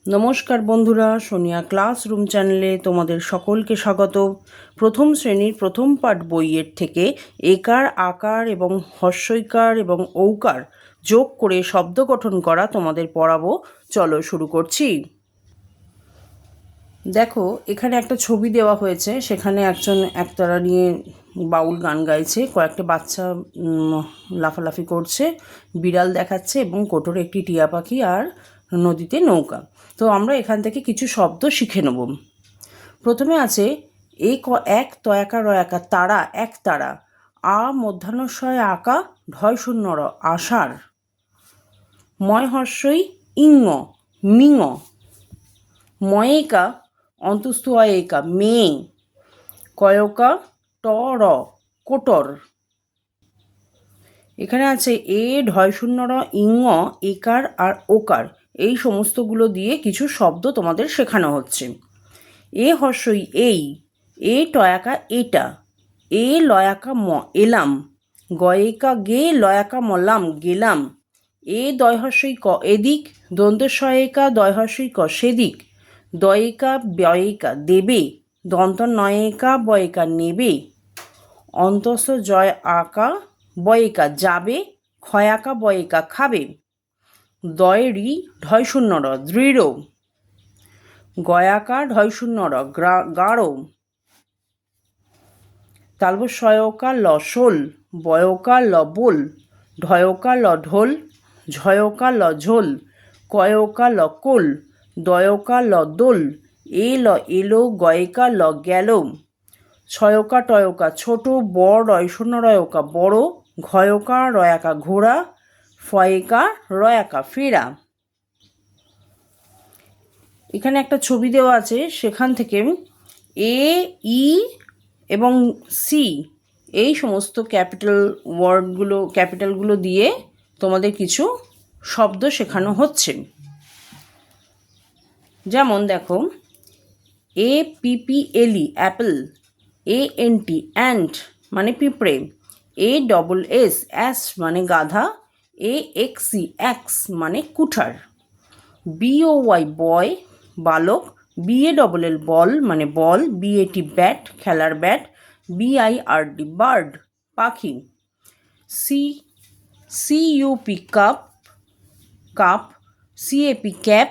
নমস্কার বন্ধুরা, সোনিয়া ক্লাসরুম চ্যানেলে তোমাদের সকলকে স্বাগত। প্রথম শ্রেণীর প্রথম পাঠ বইয়ের থেকে একার, আকার এবং হর্ষইকার এবং ঔকার যোগ করে শব্দ গঠন করা তোমাদের পড়াবো। চলো শুরু করছি। দেখো, এখানে একটা ছবি দেওয়া হয়েছে, সেখানে একজন একতারা নিয়ে বাউল গান গাইছে, কয়েকটা বাচ্চা লাফালাফি করছে, বিড়াল দেখাচ্ছে এবং কোটরে একটি টিয়া পাখি আর নদীতে নৌকা। তো আমরা এখান থেকে কিছু শব্দ শিখে নেব। প্রথমে আছে এক তয়াকা রয়াকা তারা, এক তারা। আ মধ্যাহ্নশয় আকা, ঢয় শূন্য র আষাঢ়। ময় হর্ষই ইঙ্গ, মিঙ। ময়েকা অন্তস্থ একা, মেয়ে। কয়কা ট র কোটর। এখানে আছে ঢয় শূন্য র ইঙ্গ, একার আর ওকার, এই সমস্তগুলো দিয়ে কিছু শব্দ তোমাদের শেখানো হচ্ছে। হর্ষই এই, টয়াকা এটা, লয়াকা ম এলাম, গয়েকা গে লয়াকা মলাম গেলাম। দয় হর্ষই ক এদিক, দন্তেশ্বয়িকা দয় হর্ষই ক সেদিক। দয়িকা ব্যয়িকা দেবে, দন্ত নয়িকা বয়িকা নেবে। অন্তস্থ জয় আকা বয়িকা যাবে, ক্ষয়াকা বয়িকা খাবে। দয়রি ঢয় শূন্য র দৃঢ়, গয়াকা ঢয় শূন্য র গাঢ়। তালবস্বয়কা ল শোল, বয়কা ল বোল, ঢয়কা ল ঢোল, ঝয়কা ল ঝোল, কয়কা ল কোল, দয়কা ল দোল, এলো গয়কা ল গেল। ছয়কা টয়কা ছোট, রয় শূন্য রয়কা বড়, ঘয়কা রয়াকা ঘোড়া, ফয়কা রয়াকা ফেরা। এখানে একটা ছবি দেওয়া আছে, সেখান থেকে ই এবং সি এই সমস্ত ক্যাপিটালগুলো দিয়ে তোমাদের কিছু শব্দ শেখানো হচ্ছে। যেমন দেখো, APPLE অ্যাপেল, ANT অ্যান্ট মানে পিঁপড়ে, ASS মানে গাধা, AXE অ্যাক্স মানে কুঠার, BOY বয় বালক, BALL বল মানে বল, BAT ব্যাট খেলার ব্যাট, BIRD বার্ড পাখি, CUP cup cup, CAP cap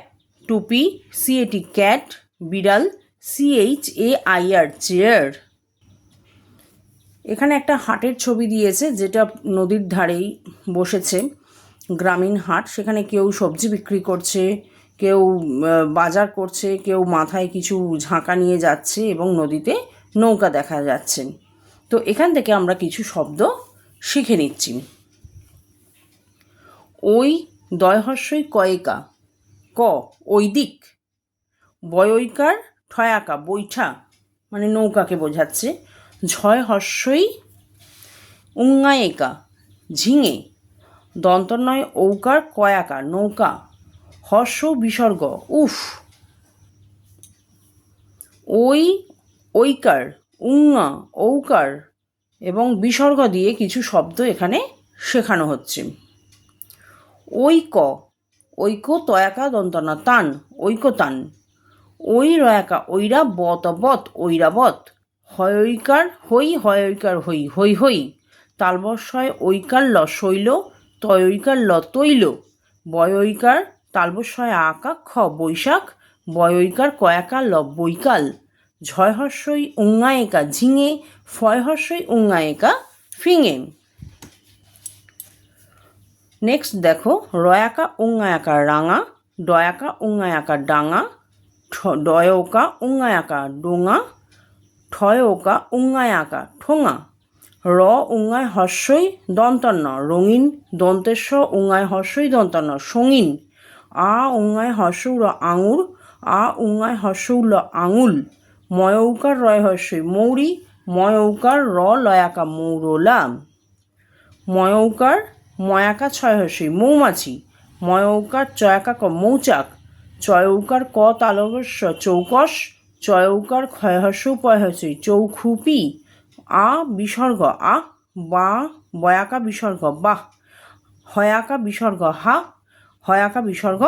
টুপি, CAT ক্যাট বিড়াল, CHAIR চেয়ার। এখানে একটা হাটের ছবি দিয়েছে, যেটা নদীর ধারেই বসেছে, গ্রামীণ হাট। সেখানে কেউ সবজি বিক্রি করছে, কেউ বাজার করছে, কেউ মাথায় কিছু ঝাঁকা নিয়ে যাচ্ছে এবং নদীতে নৌকা দেখা যাচ্ছে। তো এখান থেকে আমরা কিছু শব্দ শিখে নিচ্ছি। ওই দয় হর্ষই কয়েকা ক ওই দিক, বয়ইকার ঠয়াকা বৈঠা মানে নৌকাকে বোঝাচ্ছে, ঝয় হর্ষই উঙ্গায়েকা ঝিঙে, দন্তনয় ঔকার কয়াকা নৌকা, হর্ষ বিসর্গ উফ। ঐকার উঙ্গা ঔকার এবং বিসর্গ দিয়ে কিছু শব্দ এখানে শেখানো হচ্ছে। ঐক তয়াকা দন্তনা তান, ঐকতান। রয়াকা ঐরা বত বত ঐরাবত। হয়ইকার হই, হয়ইকার হই, হই হই। তালবস্বয় ঐকার ল শৈল, তয়ইকার ল তৈল। বয়ইকার তালবস্বয় আকা খ বৈশাখ, বয়ইকার কয়াকা ল বৈকাল। ঝয় হর্ষই উঙ্গায়েকা ঝিঙে, ফয় হর্ষই উঙ্গায়েকা ফিঙে। নেক্সট দেখো, রয়াকা উঙ্গায়াকা রাঙা, ডয়াকা উঙ্গায়াকা ডাঙা, ডয়কা উঙ্গায়াকা ডোঙা, ঠয়কা উঙ্গায়াকা ঠোঙা। উঙ্গায় হর্ষই দন্তন্য রঙিন, দন্তেশ্ব উঙ্গায় হর্ষই দন্তন্য সঙিন। উঙ্গায় হর্ষৌর আঙুর, উঙ্গায় হর্ষৌল আঙুল। ময়ৌকার রয় হর্ষই মৌরি, ময়ৌকার লয়াকা মৌরলা। ময়ৌকার ময়াকা ছয় হর্ষই মৌমাছি, ময়ৌকার চয়াকা ক মৌচাক। চয়ৌকার ক তালবস্য চৌকস, চয়ৌকার ক্ষয় হর্ষ পয় হর্ষই চৌখুপি। বিসর্গ বা, বয়াকা বিসর্গ বাহ, হয়াকা বিসর্গ হা, হয়াকা বিসর্গ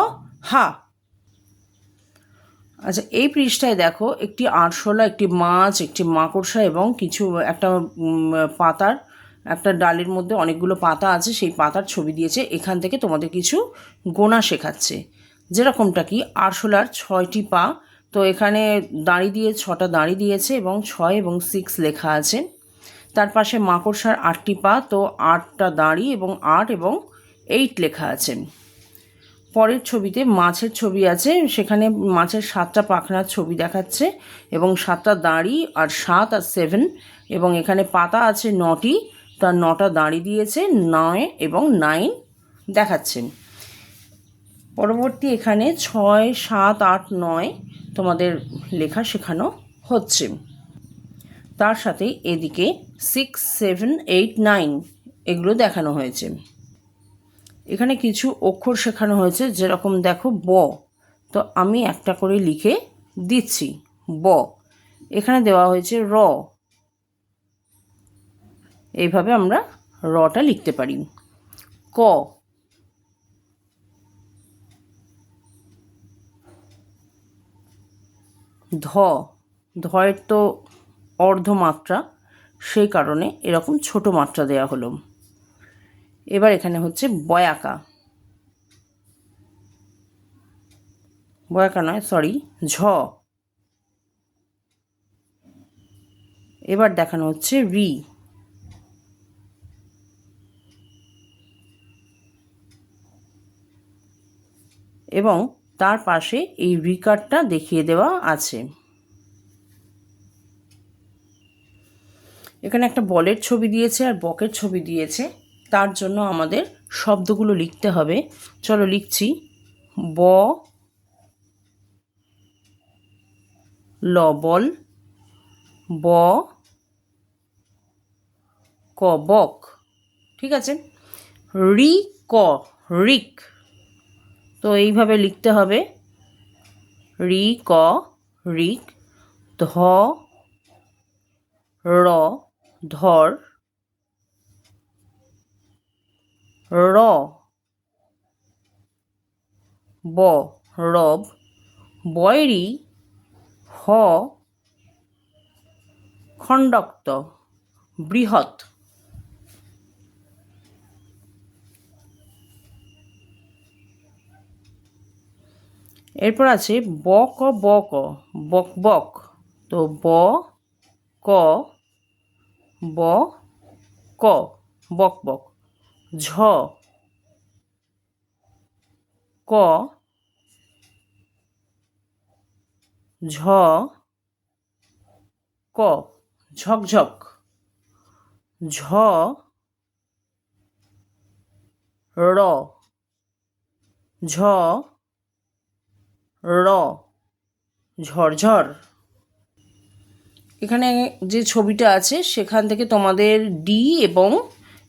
হা। আচ্ছা, এই পৃষ্ঠায় দেখো একটি আরশোলা, একটি মাছ, একটি মাকড়সা এবং কিছু একটা পাতার, একটা ডালের মধ্যে অনেকগুলো পাতা আছে, সেই পাতার ছবি দিয়েছে। এখান থেকে তোমাদের কিছু গোনা শেখাচ্ছে, যেরকমটা কি আরশোলার 6টি পা, তো এখানে দাঁড়ি দিয়ে 6টা দাঁড়ি দিয়েছে এবং 6 এবং 6 লেখা আছে। তার পাশে মাকড়সার 8টি পা, তো 8টা দাঁড়ি এবং 8 এবং 8 লেখা আছে। পরের ছবিতে মাছের ছবি আছে, সেখানে মাছের 7টা পাখনার ছবি দেখাচ্ছে এবং 7টা দাঁড়ি আর 7 আর 7, এবং এখানে পাতা আছে 9টি, তার 9টা দাঁড়ি দিয়েছে, 9 এবং 9 দেখাচ্ছে। পরবর্তী এখানে 6, 7, 8, 9 তোমাদের লেখা শেখানো হচ্ছে। তার সাথে এদিকে 6, 7, 8, 9 এগুলো দেখানো হয়েছে। এখানে কিছু অক্ষর শেখানো হয়েছে, যেরকম দেখো ব, তো আমি একটা করে লিখে দিচ্ছি ব। এখানে দেওয়া হয়েছে র, এইভাবে আমরা রটা লিখতে পারি। ক, ধ, ধয়ের তো অর্ধমাত্রা, সেই কারণে এরকম ছোট মাত্রা দেয়া হলো। এবার এখানে হচ্ছে বয়াকা, বয়াকা নয় সরি, ঝ। এবার দেখানো হচ্ছে রি, এবং তার পাশে এই রিকারটা দেখিয়ে দেওয়া আছে। এখানে একটা বলের ছবি দিয়েছে আর বকের ছবি দিয়েছে, তার জন্য আমাদের শব্দগুলো লিখতে হবে। চলো লিখছি। ব, ল বল, ব, ক বক, ঠিক আছে। রি, ক রিক, তো এইভাবে লিখতে হবে। রি, ক রিক। ধ, র ধর, র, ব রব, বয়রি, হ খণ্ডক্ত, বৃহৎ। এরপর আছে ব ক ব ক, বক বক, তো ব ক ব ক বক বক। ঝ, ক ঝ, ক ঝকঝক। ঝ, র, ঝ, র ঝরঝর। এখানে যে ছবিটা আছে সেখান থেকে তোমাদের ডি এবং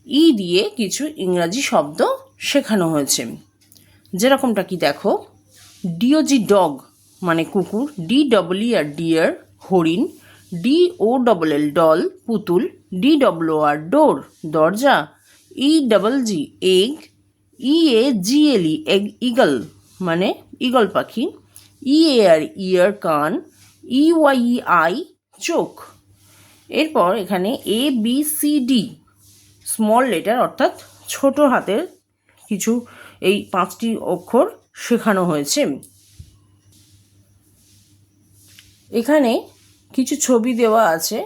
ই দিয়ে কিছু ইংরাজি শব্দ শেখানো হয়েছে, যেরকমটা কি দেখো। ডিওজি ডগ মানে কুকুর, ডি ডবল ই আর ডিয়ার হরিণ, ডি ও ডবল এল ডল পুতুল, ডি ডবল ও আর ডোর দরজা, ই ডবল জি এগ, ই এ জি এল ই এগ ইগল মানে ইগল পাখি, ই এ আর ইয়ার কান, ই ওয়াই ই আই চোখ। এরপর এখানে A B C D small letter অর্থাৎ ছোট হাতের কিছু এই 5টি অক্ষর শেখানো হয়েছে। এখানে কিছু ছবি দেওয়া আছে,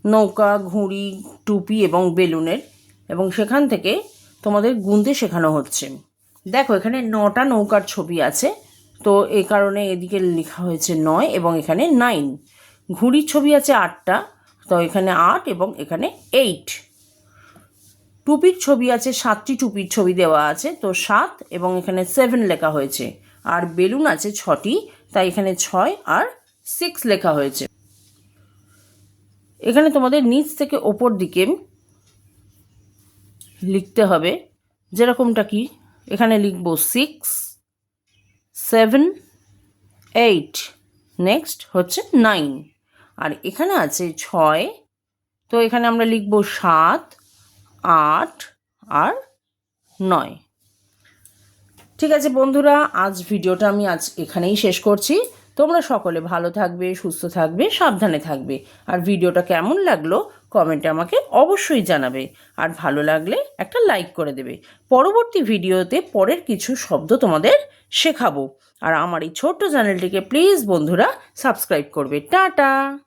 নৌকা, ঘুড়ি, টুপি এবং বেলুনের, এবং সেখান থেকে তোমাদের গুনতে শেখানো হচ্ছে। দেখো এখানে 9টা নৌকার ছবি আছে, তো এই কারণে এদিকে লেখা হয়েছে 9 এবং এখানে 9। ঘুড়ির ছবি আছে 8টা, তো এখানে 8 এবং এখানে 8। টুপির ছবি আছে 7টি টুপির ছবি দেওয়া আছে, তো 7 এবং এখানে 7 লেখা হয়েছে। আর বেলুন আছে 6টি, তাই এখানে 6 আর 6 লেখা হয়েছে। এখানে তোমাদের নিচ থেকে ওপর দিকে লিখতে হবে, যেরকমটা কি এখানে লিখব 6, 7, 8, নেক্সট হচ্ছে 9, আর এখানে আছে 6, তো এখানে আমরা লিখব 7, 8 আর 9। ঠিক আছে বন্ধুরা, আজ ভিডিওটা আমি এখানেই শেষ করছি। তোমরা সকলে ভালো থাকবে, সুস্থ থাকবে, সাবধানে থাকবে। আর ভিডিওটা কেমন লাগলো কমেন্টে আমাকে অবশ্যই জানাবে। আর ভালো লাগলে একটা লাইক করে দেবে। পরবর্তী ভিডিওতে পরের কিছু শব্দ তোমাদের শেখাবো। আর আমার এই ছোট্ট চ্যানেলটিকে প্লিজ বন্ধুরা সাবস্ক্রাইব করবে। টাটা।